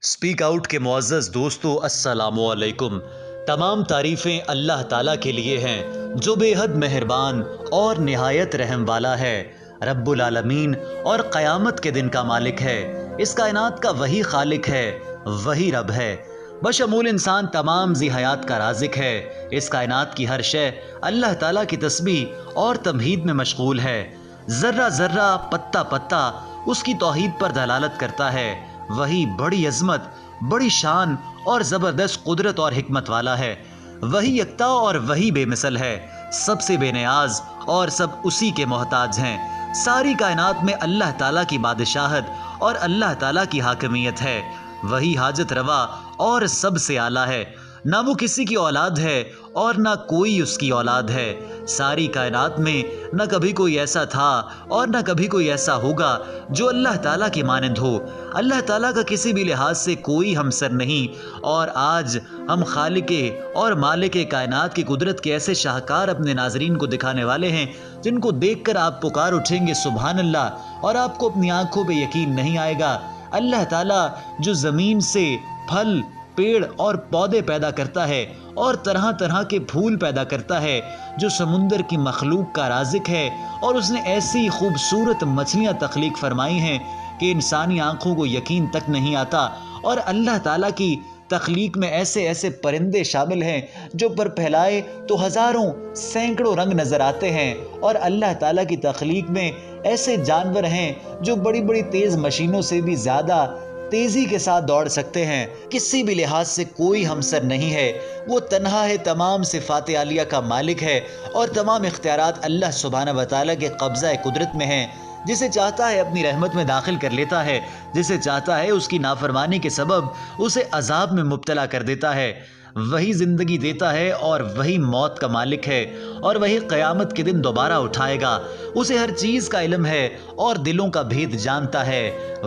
Speak out کے معزز دوستو، السلام علیکم۔ تمام تعریفیں اللہ تعالیٰ کے لیے ہیں جو بے حد مہربان اور نہایت رحم والا ہے، رب العالمین اور قیامت کے دن کا مالک ہے۔ اس کائنات کا وہی خالق ہے، وہی رب ہے۔ بشمول انسان تمام ذی حیات کا رازق ہے۔ اس کائنات کی ہر شے اللہ تعالیٰ کی تسبیح اور تمہید میں مشغول ہے۔ ذرہ ذرہ پتہ پتہ اس کی توحید پر دلالت کرتا ہے۔ وہی بڑی عظمت، بڑی شان اور زبردست قدرت اور حکمت والا ہے۔ وہی یکتا اور وہی بے مثل ہے، سب سے بے نیاز اور سب اسی کے محتاج ہیں۔ ساری کائنات میں اللہ تعالیٰ کی بادشاہت اور اللہ تعالیٰ کی حاکمیت ہے۔ وہی حاجت روا اور سب سے اعلیٰ ہے۔ نہ وہ کسی کی اولاد ہے اور نہ کوئی اس کی اولاد ہے۔ ساری کائنات میں نہ کبھی کوئی ایسا تھا اور نہ کبھی کوئی ایسا ہوگا جو اللہ تعالیٰ کی مانند ہو۔ اللہ تعالیٰ کا کسی بھی لحاظ سے کوئی ہمسر نہیں، اور آج ہم خالق اور مالک کائنات کی قدرت کے ایسے شاہکار اپنے ناظرین کو دکھانے والے ہیں جن کو دیکھ کر آپ پکار اٹھیں گے سبحان اللہ، اور آپ کو اپنی آنکھوں پہ یقین نہیں آئے گا۔ اللہ تعالیٰ جو زمین سے پھل، پیڑ اور پودے پیدا کرتا ہے اور طرح طرح کے پھول پیدا کرتا ہے، جو سمندر کی مخلوق کا رازق ہے، اور اس نے ایسی خوبصورت مچھلیاں تخلیق فرمائی ہیں کہ انسانی آنکھوں کو یقین تک نہیں آتا، اور اللہ تعالیٰ کی تخلیق میں ایسے ایسے پرندے شامل ہیں جو پر پھیلائے تو ہزاروں سینکڑوں رنگ نظر آتے ہیں، اور اللہ تعالیٰ کی تخلیق میں ایسے جانور ہیں جو بڑی بڑی تیز مشینوں سے بھی زیادہ تیزی کے ساتھ دوڑ سکتے ہیں۔ کسی بھی لحاظ سے کوئی ہمسر نہیں ہے، وہ تنہا ہے، تمام صفات عالیہ کا مالک ہے، اور تمام اختیارات اللہ سبحانہ وتعالیٰ کے قبضہ قدرت میں ہیں۔ جسے چاہتا ہے اپنی رحمت میں داخل کر لیتا ہے، جسے چاہتا ہے اس کی نافرمانی کے سبب اسے عذاب میں مبتلا کر دیتا ہے۔ وہی زندگی دیتا ہے اور وہی موت کا مالک ہے، اور وہی قیامت کے دن دوبارہ اٹھائے گا۔ اسے ہر چیز کا علم ہے اور دلوں کا بھید جانتا ہے۔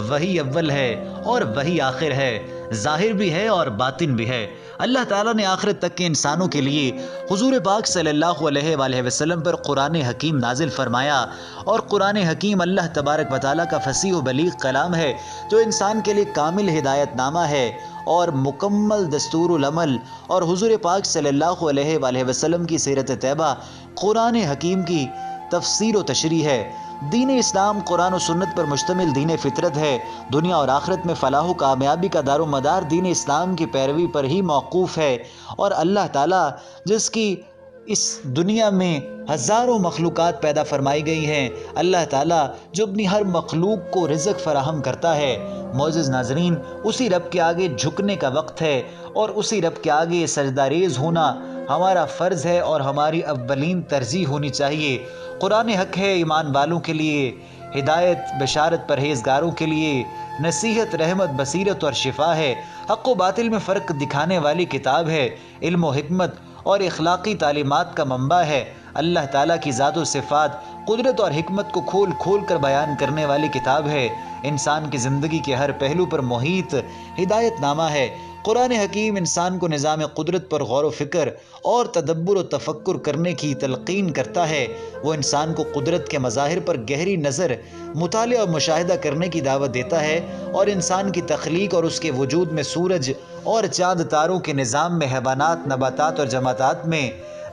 وہی اول ہے اور وہی آخر ہے، ظاہر بھی ہے اور باطن بھی ہے۔ اللہ تعالیٰ نے آخرت تک کے انسانوں کے لیے حضور پاک صلی اللہ علیہ وآلہ وسلم پر قرآن حکیم نازل فرمایا، اور قرآن حکیم اللہ تبارک و تعالیٰ کا فصیح و بلیغ کلام ہے جو انسان کے لیے کامل ہدایت نامہ ہے اور مکمل دستور العمل، اور حضور پاک صلی اللہ علیہ وآلہ وسلم کی سیرت طیبہ قرآن حکیم کی تفسیر و تشریح ہے۔ دین اسلام قرآن و سنت پر مشتمل دین فطرت ہے۔ دنیا اور آخرت میں فلاح و کامیابی کا دار و مدار دین اسلام کی پیروی پر ہی موقوف ہے، اور اللہ تعالیٰ جس کی اس دنیا میں ہزاروں مخلوقات پیدا فرمائی گئی ہیں، اللہ تعالیٰ جو اپنی ہر مخلوق کو رزق فراہم کرتا ہے۔ معزز ناظرین، اسی رب کے آگے جھکنے کا وقت ہے، اور اسی رب کے آگے سجدہ ریز ہونا ہمارا فرض ہے اور ہماری اولین ترجیح ہونی چاہیے۔ قرآن حق ہے ایمان والوں کے لیے، ہدایت بشارت پرہیزگاروں کے لیے، نصیحت رحمت بصیرت اور شفا ہے، حق و باطل میں فرق دکھانے والی کتاب ہے، علم و حکمت اور اخلاقی تعلیمات کا منبع ہے، اللہ تعالیٰ کی ذات و صفات، قدرت اور حکمت کو کھول کھول کر بیان کرنے والی کتاب ہے، انسان کی زندگی کے ہر پہلو پر محیط ہدایت نامہ ہے۔ قرآن حکیم انسان کو نظام قدرت پر غور و فکر اور تدبر و تفکر کرنے کی تلقین کرتا ہے۔ وہ انسان کو قدرت کے مظاہر پر گہری نظر، مطالعہ اور مشاہدہ کرنے کی دعوت دیتا ہے، اور انسان کی تخلیق اور اس کے وجود میں سورج اور چاند تاروں کے نظام میں، حیوانات، نباتات اور جمادات میں،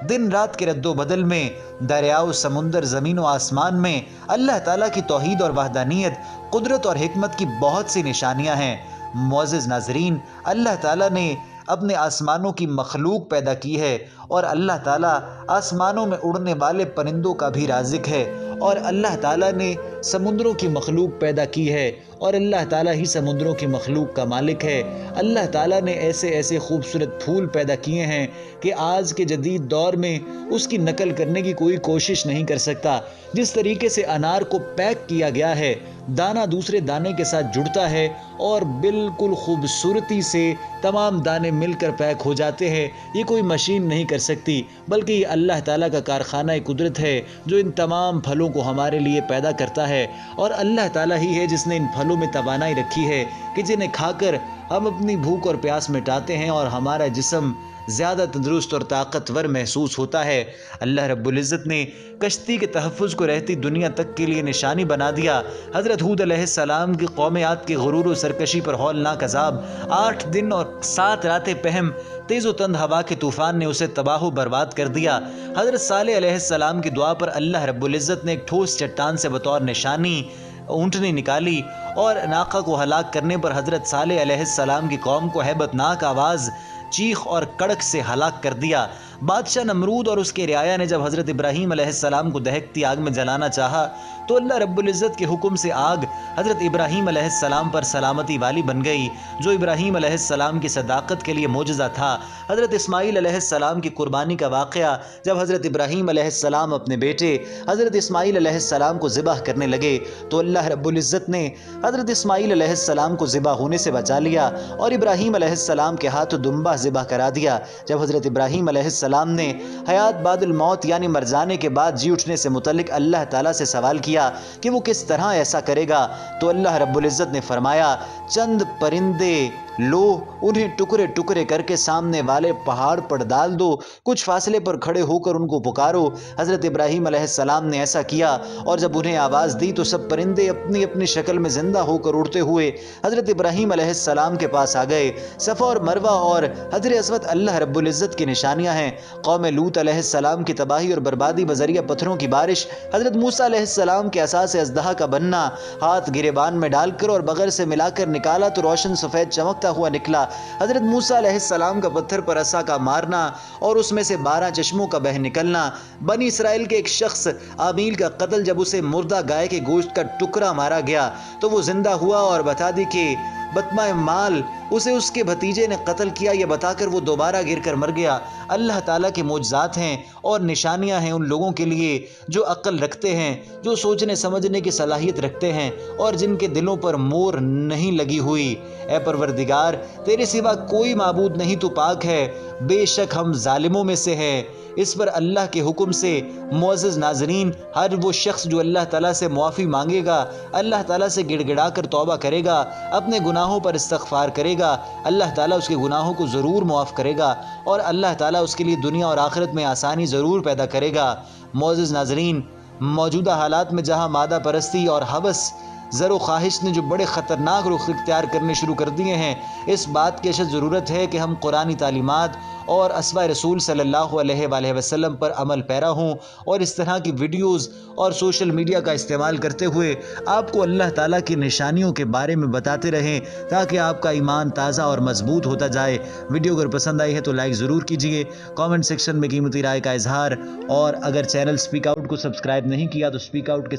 دن رات کے رد و بدل میں، دریاؤ، سمندر، زمین و آسمان میں اللہ تعالیٰ کی توحید اور وحدانیت، قدرت اور حکمت کی بہت سی نشانیاں ہیں۔ معزز ناظرین، اللہ تعالیٰ نے اپنے آسمانوں کی مخلوق پیدا کی ہے، اور اللہ تعالیٰ آسمانوں میں اڑنے والے پرندوں کا بھی رازق ہے، اور اللہ تعالیٰ نے سمندروں کی مخلوق پیدا کی ہے، اور اللہ تعالیٰ ہی سمندروں کی مخلوق کا مالک ہے۔ اللہ تعالیٰ نے ایسے ایسے خوبصورت پھول پیدا کیے ہیں کہ آج کے جدید دور میں اس کی نقل کرنے کی کوئی کوشش نہیں کر سکتا۔ جس طریقے سے انار کو پیک کیا گیا ہے، دانہ دوسرے دانے کے ساتھ جڑتا ہے اور بالکل خوبصورتی سے تمام دانے مل کر پیک ہو جاتے ہیں، یہ کوئی مشین نہیں کر سکتی، بلکہ یہ اللہ تعالیٰ کا کارخانہ قدرت ہے جو ان تمام پھلوں کو ہمارے لیے پیدا کرتا ہے، اور اللہ تعالیٰ ہی ہے جس نے ان پھلوں میں توانائی رکھی ہے کہ جنہیں کھا کر ہم اپنی بھوک اور پیاس مٹاتے ہیں اور ہمارا جسم زیادہ تندرست اور طاقتور محسوس ہوتا ہے۔ اللہ رب العزت نے کشتی کے تحفظ کو رہتی دنیا تک کے لیے نشانی بنا دیا۔ حضرت ہود علیہ السلام کی قوم عاد کی غرور و سرکشی پر ہولناک عذاب، 8 دن اور 7 راتیں پہم تیز و تند ہوا کے طوفان نے اسے تباہ و برباد کر دیا۔ حضرت صالح علیہ السلام کی دعا پر اللہ رب العزت نے ایک ٹھوس چٹان سے بطور نشانی اونٹنی نکالی اور ناقہ کو ہلاک کرنے پر حضرت صالح علیہ السلام کی قوم کو ہیبت ناک آواز، چیخ اور کڑک سے ہلاک کر دیا۔ بادشاہ نمرود اور اس کے رعایا نے جب حضرت ابراہیم علیہ السلام کو دہکتی آگ میں جلانا چاہا تو اللہ رب العزت کے حکم سے آگ حضرت ابراہیم علیہ السلام پر سلامتی والی بن گئی، جو ابراہیم علیہ السلام کی صداقت کے لیے معجزہ تھا۔ حضرت اسماعیل علیہ السلام کی قربانی کا واقعہ، جب حضرت ابراہیم علیہ السلام اپنے بیٹے حضرت اسماعیل علیہ السلام کو ذبح کرنے لگے تو اللہ رب العزت نے حضرت اسماعیل علیہ السلام کو ذبح ہونے سے بچا لیا اور ابراہیم علیہ السلام کے ہاتھ دمبہ ذبح کرا دیا۔ جب حضرت ابراہیم علیہ السلام نے حیات بعد الموت یعنی مر جانے کے بعد جی اٹھنے سے متعلق اللہ تعالیٰ سے سوال کیا کہ وہ کس طرح ایسا کرے گا تو اللہ رب العزت نے فرمایا، چند پرندے لو، انہیں ٹکڑے ٹکڑے کر کے سامنے والے پہاڑ پر ڈال دو، کچھ فاصلے پر کھڑے ہو کر ان کو پکارو۔ حضرت ابراہیم علیہ السلام نے ایسا کیا اور جب انہیں آواز دی تو سب پرندے اپنی اپنی شکل میں زندہ ہو کر اڑتے ہوئے حضرت ابراہیم علیہ السلام کے پاس آ گئے۔ صفا اور مروہ اور حجر اسود اللہ رب العزت کی نشانیاں ہیں۔ قوم لوط علیہ السلام کی تباہی اور بربادی بذریعہ پتھروں کی بارش، حضرت موسیٰ علیہ السلام کے عصا سے اژدہا کا بننا، ہاتھ گریبان میں ڈال کر اور بغل سے ملا کر نکالا تو روشن سفید چمکتا ہوا نکلا، حضرت موسیٰ علیہ السلام کا پتھر پر عصا کا مارنا اور اس میں سے 12 چشموں کا بہہ نکلنا، بنی اسرائیل کے ایک شخص آبیل کا قتل، جب اسے مردہ گائے کے گوشت کا ٹکڑا مارا گیا تو وہ زندہ ہوا اور بتا دی کہ بطمہ مال اسے اس کے بھتیجے نے قتل کیا، یہ بتا کر وہ دوبارہ گر کر مر گیا۔ اللہ تعالیٰ کے معجزات ہیں اور نشانیاں ہیں ان لوگوں کے لیے جو عقل رکھتے ہیں، جو سوچنے سمجھنے کی صلاحیت رکھتے ہیں اور جن کے دلوں پر مور نہیں لگی ہوئی۔ اے پروردگار، تیرے سوا کوئی معبود نہیں، تو پاک ہے، بے شک ہم ظالموں میں سے ہیں۔ اس پر اللہ کے حکم سے معزز ناظرین، ہر وہ شخص جو اللہ تعالیٰ سے معافی مانگے گا، اللہ تعالیٰ سے گڑ گڑا کر توبہ کرے گا، اپنے گناہوں پر استغفار کرے گا، اللہ تعالیٰ اس کے گناہوں کو ضرور معاف کرے گا اور اللہ تعالیٰ اس کے لیے دنیا اور آخرت میں آسانی ضرور پیدا کرے گا۔ معزز ناظرین، موجودہ حالات میں جہاں مادہ پرستی اور ہوس، زر و خواہش نے جو بڑے خطرناک رخ اختیار کرنے شروع کر دیے ہیں، اس بات کی اشد ضرورت ہے کہ ہم قرآنی تعلیمات اور اسوہ رسول صلی اللہ علیہ وآلہ وسلم پر عمل پیرا ہوں اور اس طرح کی ویڈیوز اور سوشل میڈیا کا استعمال کرتے ہوئے آپ کو اللہ تعالیٰ کی نشانیوں کے بارے میں بتاتے رہیں تاکہ آپ کا ایمان تازہ اور مضبوط ہوتا جائے۔ ویڈیو اگر پسند آئی ہے تو لائک ضرور کیجئے، کامنٹ سیکشن میں قیمتی رائے کا اظہار، اور اگر چینل سپیک آؤٹ کو سبسکرائب نہیں کیا تو سپیک آؤٹ کے